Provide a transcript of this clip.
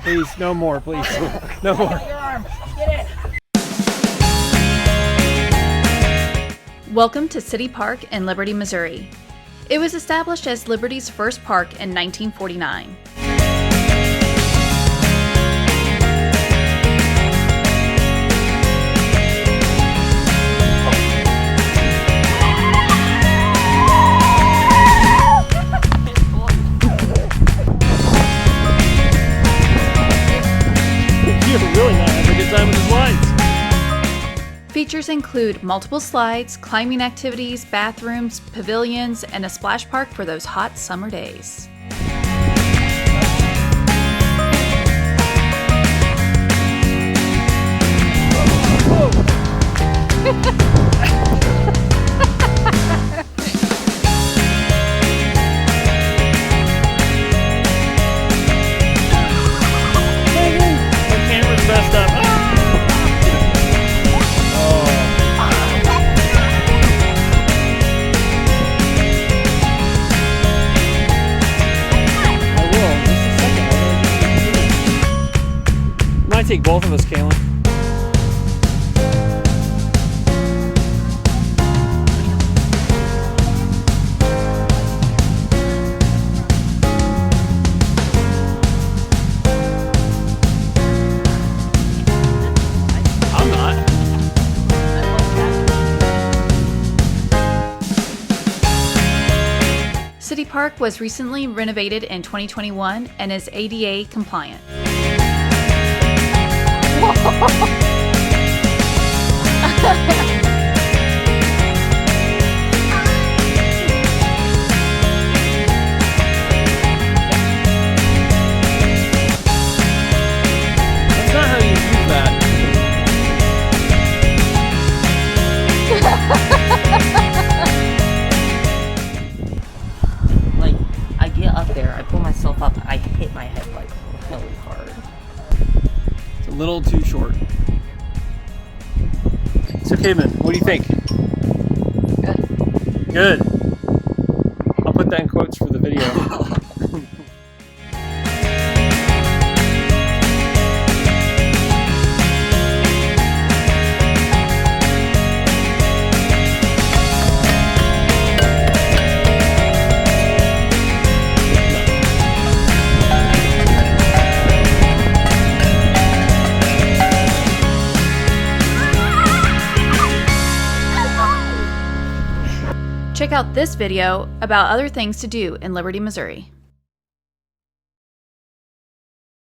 Please, no more, please. No more. Your arm. Get it. Welcome to City Park in Liberty, Missouri. It was established as Liberty's first park in 1949. You're really not having a good time with the slides. Features include multiple slides, climbing activities, bathrooms, pavilions, and a splash park for those hot summer days. The camera's messed up. Might take both of us, Kaylin. I'm not. City Park was recently renovated in 2021 and is ADA compliant. That's not how you use that. Like, I get up there, I pull myself up, I hit my head like really hard. It's a little too short. So, Cayman, what do you think? Good. I'll put that in quotes for the video. Check out this video about other things to do in Liberty, Missouri.